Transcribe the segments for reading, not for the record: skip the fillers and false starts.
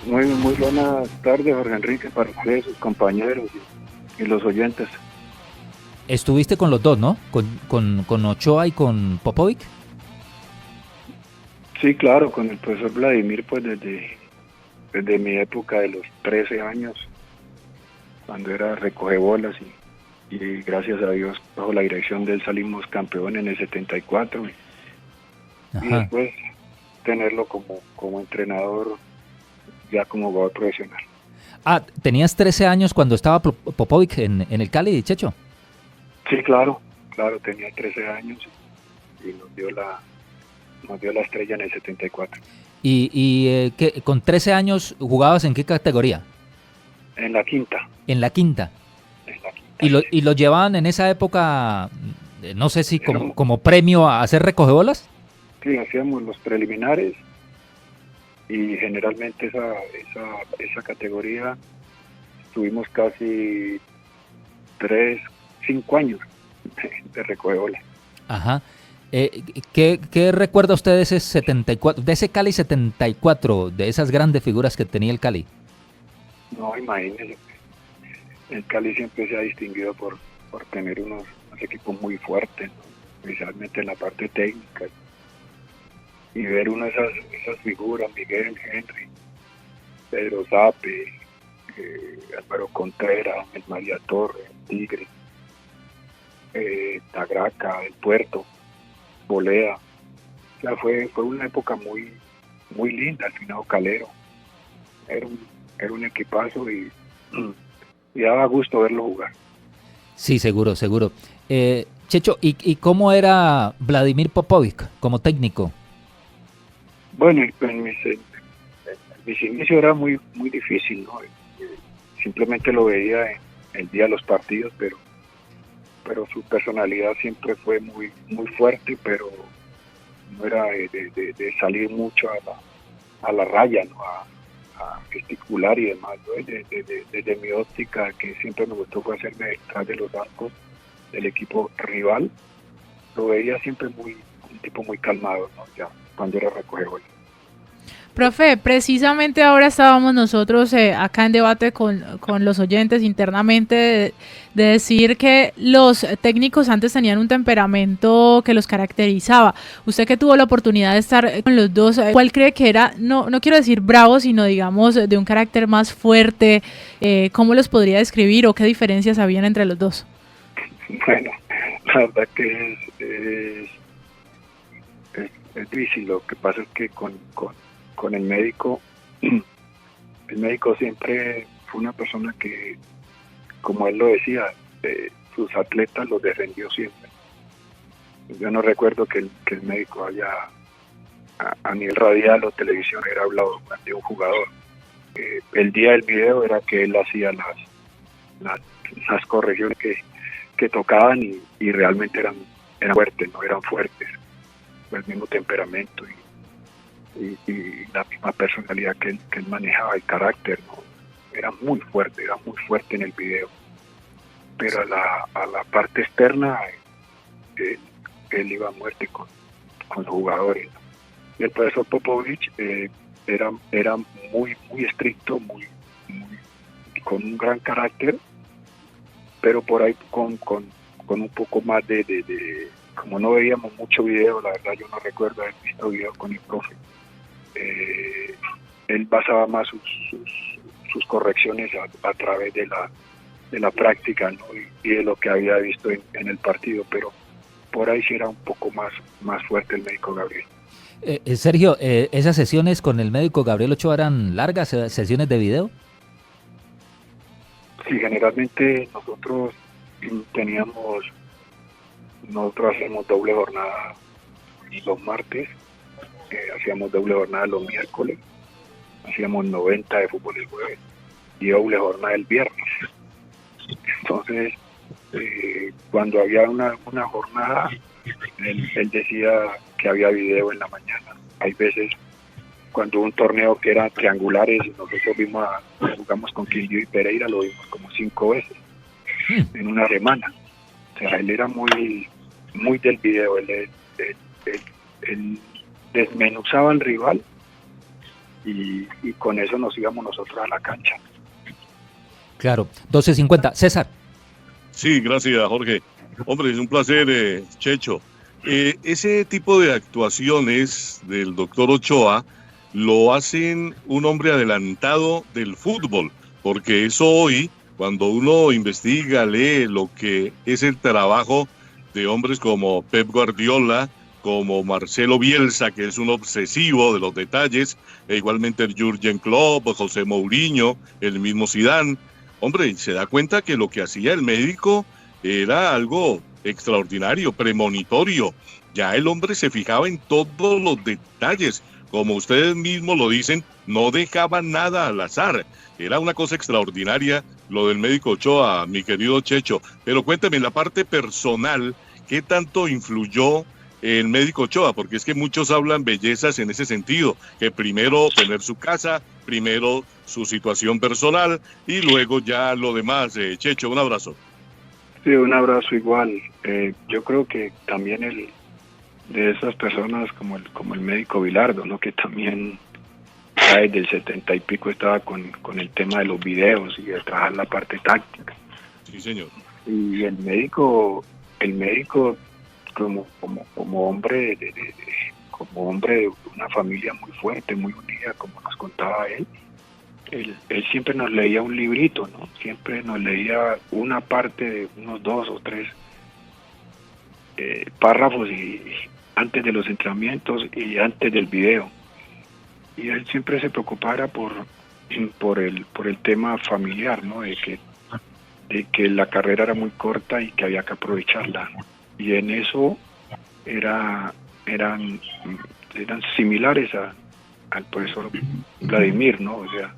Muy buenas tardes, Jorge Enrique, para ustedes, sus compañeros y los oyentes. Estuviste con los dos, ¿no? Con Ochoa y con Popovic. Sí, claro, con el profesor Vladimir, pues desde mi época de los 13 años, cuando era recogebolas y gracias a Dios, bajo la dirección de él salimos campeón en el 74 y Ajá. después tenerlo como entrenador, ya como jugador profesional. Ah, tenías 13 años cuando estaba Popovic en el Cali, Checho. Sí, claro, tenía 13 años y nos dio la estrella en el 74. Con 13 años jugabas en qué categoría? En la quinta, En la quinta. en la quinta, Y sí, lo llevaban en esa época, no sé si señor. como premio a hacer recogebolas. Sí, hacíamos los preliminares y generalmente esa categoría tuvimos casi 5 años de recogebola. Ajá. ¿Qué recuerda usted de ese 74, de ese Cali 74, de esas grandes figuras que tenía el Cali? No, imagínense, el Cali siempre se ha distinguido por tener unos equipos muy fuertes, ¿no? Especialmente en la parte técnica. Y ver una de esas figuras, Miguel Henry, Pedro Zape, Álvaro Contreras, el María Torre, el Tigre, Tagraca, el Puerto, Bolea. O sea, fue una época muy linda, al final Calero. Era un equipazo y daba gusto verlo jugar. Sí, seguro, seguro. Checho, ¿y cómo era Vladimir Popovic como técnico? Bueno, en mis inicios era muy difícil, ¿no? Simplemente lo veía en el día de los partidos, pero su personalidad siempre fue muy fuerte, pero no era de salir mucho a la raya, ¿no? A gesticular y demás, ¿no? Desde mi óptica, que siempre me gustó fue hacerme detrás de los arcos del equipo rival, lo veía siempre un tipo muy calmado, ¿no? Ya cuando era recogeable. Profe, precisamente ahora estábamos nosotros acá en debate con los oyentes internamente de decir que los técnicos antes tenían un temperamento que los caracterizaba. Usted que tuvo la oportunidad de estar con los dos, ¿cuál cree que era, no quiero decir bravo, sino digamos de un carácter más fuerte? ¿Cómo los podría describir o qué diferencias habían entre los dos? Bueno, la verdad que es difícil. Lo que pasa es que con el médico siempre fue una persona que, como él lo decía, sus atletas los defendió siempre. Yo no recuerdo que el médico haya a nivel radial o televisión hubiera hablado de un jugador. El día del video era que él hacía las correcciones que tocaban y realmente eran fuertes, no eran fuertes, el mismo temperamento y la misma personalidad que él manejaba, el carácter, ¿no? Era muy fuerte en el video, pero a la parte externa él, él iba a muerte con los jugadores, ¿no? Y el profesor Popovich era muy estricto, con un gran carácter, pero por ahí con un poco más como no veíamos mucho video, la verdad yo no recuerdo haber visto video con el profe. Él basaba más sus correcciones a través de la práctica, ¿no? y de lo que había visto en el partido, pero por ahí sí era un poco más fuerte el médico Gabriel. Sergio, ¿esas sesiones con el médico Gabriel Ochoa eran largas, sesiones de video? Sí, generalmente nosotros hacíamos doble jornada los martes, hacíamos doble jornada los miércoles, hacíamos 90 de fútbol el jueves y doble jornada el viernes. Entonces, cuando había una jornada, él decía que había video en la mañana. Hay veces cuando hubo un torneo que era triangulares y nosotros jugamos con Quindío y Pereira, lo vimos como 5 veces en una semana. O sea, él era muy del video, él desmenuzaba al rival y con eso nos íbamos nosotros a la cancha. Claro, 12:50. César. Sí, gracias, Jorge. Hombre, es un placer, Checho. Ese tipo de actuaciones del doctor Ochoa lo hacen un hombre adelantado del fútbol, porque eso hoy, cuando uno investiga, lee lo que es el trabajo de hombres como Pep Guardiola, como Marcelo Bielsa, que es un obsesivo de los detalles, e igualmente el Jürgen Klopp, José Mourinho, el mismo Zidane. Hombre, se da cuenta que lo que hacía el médico era algo extraordinario, premonitorio. Ya el hombre se fijaba en todos los detalles. Como ustedes mismos lo dicen, no dejaba nada al azar. Era una cosa extraordinaria lo del médico Ochoa, mi querido Checho. Pero cuéntame, en la parte personal, ¿qué tanto influyó el médico Ochoa? Porque es que muchos hablan bellezas en ese sentido, que primero tener su casa, primero su situación personal y luego ya lo demás. Checho, un abrazo. Sí, un abrazo igual. Yo creo que también de esas personas como el médico Bilardo, ¿no? Que también ya desde el 70 y pico estaba con el tema de los videos y de trabajar la parte táctica. Sí, señor. Y el médico como hombre como hombre de una familia muy fuerte, muy unida, como nos contaba él siempre nos leía un librito, ¿no? Siempre nos leía una parte de unos 2 o 3 párrafos y antes de los entrenamientos y antes del video. Y él siempre se preocupara por el tema familiar, ¿no? De que la carrera era muy corta y que había que aprovecharla. Y en eso eran similares al profesor Vladimir, ¿no? O sea,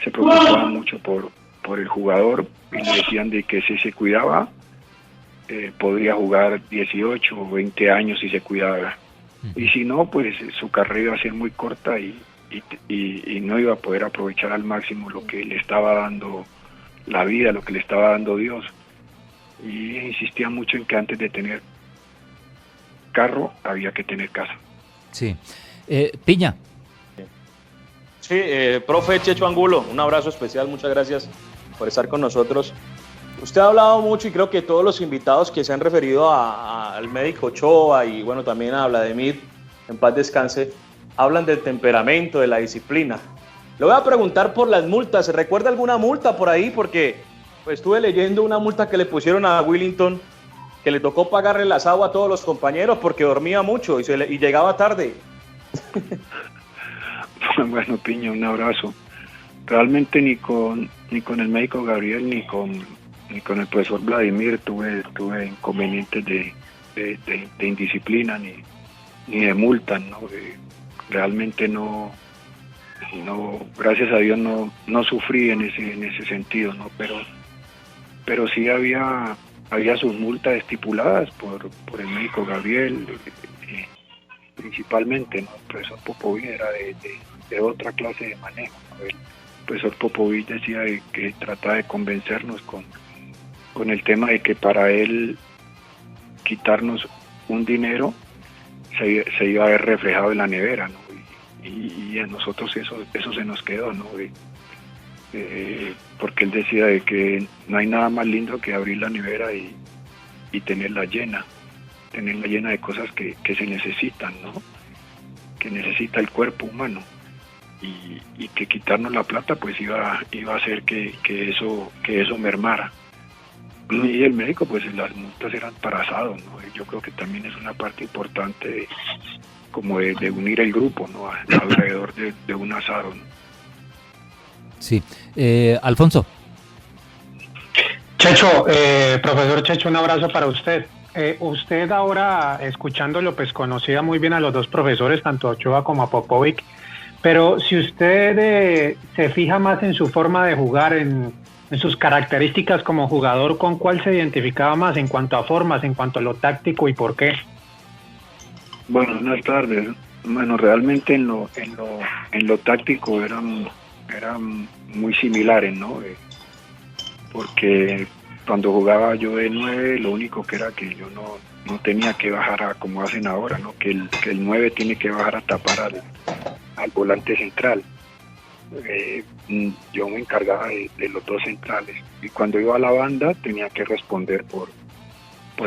se preocupaba mucho por el jugador y le decían de que si se cuidaba podría jugar 18 o 20 años si se cuidaba. Y si no, pues su carrera iba a ser muy corta y no iba a poder aprovechar al máximo lo que le estaba dando la vida, lo que le estaba dando Dios. Y insistía mucho en que antes de tener carro había que tener casa. Sí. Piña. Sí, profe Checho Angulo, un abrazo especial, muchas gracias por estar con nosotros. Usted ha hablado mucho y creo que todos los invitados que se han referido al médico Ochoa y bueno, también a Vladimir, en paz descanse, hablan del temperamento, de la disciplina. Le voy a preguntar por las multas. ¿Se recuerda alguna multa por ahí? Porque pues, estuve leyendo una multa que le pusieron a Willington, que le tocó pagarle el asado a todos los compañeros porque dormía mucho y llegaba tarde. Bueno, Piña, un abrazo. Realmente ni con el médico Gabriel ni con el profesor Vladimir tuve inconvenientes de indisciplina ni de multas, ¿no? Realmente no, gracias a Dios no sufrí en ese sentido, ¿no? Pero sí había sus multas estipuladas por el médico Gabriel, principalmente, ¿no? El profesor Popovich era de otra clase de manejo, ¿no? El profesor Popovich decía que trataba de convencernos con el tema de que para él quitarnos un dinero se iba a ver reflejado en la nevera, ¿no? Y a nosotros eso se nos quedó, ¿no? Porque él decía de que no hay nada más lindo que abrir la nevera y tenerla llena de cosas que se necesitan, ¿no? Que necesita el cuerpo humano, y que quitarnos la plata pues iba a hacer que eso mermara. Y el médico, pues las multas eran para asado, ¿no? Yo creo que también es una parte importante de unir el grupo, ¿no? Alrededor de un asado, ¿no? Sí. Alfonso. Checho, profesor Checho, un abrazo para usted. Usted ahora, escuchándolo, pues conocía muy bien a los dos profesores, tanto a Ochoa como a Popovich, pero si usted se fija más en su forma de jugar, en sus características como jugador, ¿con cuál se identificaba más en cuanto a formas, en cuanto a lo táctico y por qué? Bueno, buenas tardes. Bueno, realmente en lo táctico eran muy similares, ¿no? Porque cuando jugaba yo de 9, lo único que era que yo no tenía que bajar como hacen ahora, ¿no? Que el 9 tiene que bajar a tapar al volante central. Yo me encargaba de los dos centrales, y cuando iba a la banda tenía que responder por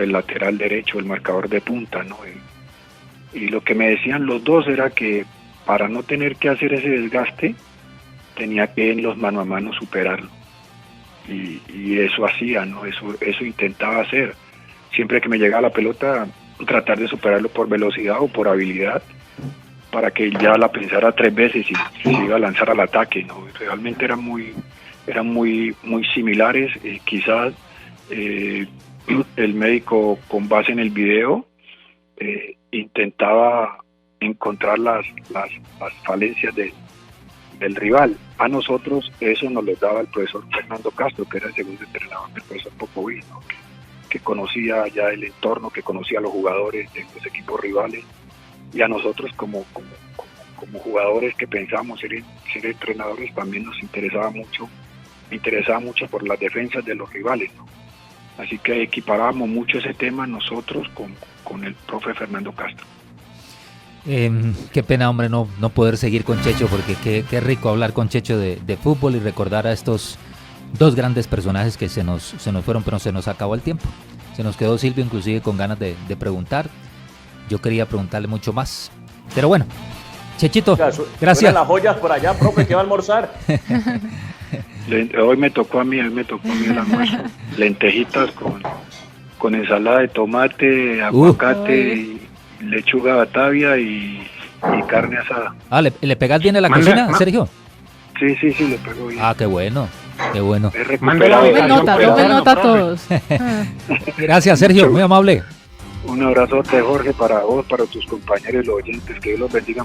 el lateral derecho, el marcador de punta, ¿no? Y lo que me decían los dos era que para no tener que hacer ese desgaste tenía que en los mano a mano superarlo, y eso hacía, ¿no? Eso intentaba hacer. Siempre que me llegaba la pelota, tratar de superarlo por velocidad o por habilidad, para que ya la pensara 3 veces y se iba a lanzar al ataque, ¿no? Realmente eran muy similares. Quizás el médico, con base en el video, intentaba encontrar las falencias del rival. A nosotros eso nos lo daba el profesor Fernando Castro, que era el segundo entrenador del profesor Popovic, ¿no? que conocía ya el entorno, que conocía a los jugadores de los equipos rivales, y a nosotros como jugadores que pensábamos ser entrenadores también nos interesaba mucho por las defensas de los rivales, ¿no? Así que equiparábamos mucho ese tema nosotros con el profe Fernando Castro. Qué pena, hombre, no poder seguir con Checho, porque qué rico hablar con Checho de fútbol y recordar a estos dos grandes personajes que se nos fueron, pero se nos acabó el tiempo. Se nos quedó Silvio inclusive con ganas de preguntar. Yo quería preguntarle mucho más, pero bueno, Chechito, gracias. Las joyas por allá, profe, ¿qué va a almorzar? Hoy me tocó a mí el almuerzo. Lentejitas con ensalada de tomate, aguacate, y lechuga batavia y carne asada. ¿Le pegas bien a la cocina, Sergio? Sí, le pego bien. Qué bueno, qué bueno. Tomen nota todos. Gracias, Sergio, muy amable. Un abrazote, Jorge, para vos, para tus compañeros y los oyentes, que Dios los bendiga.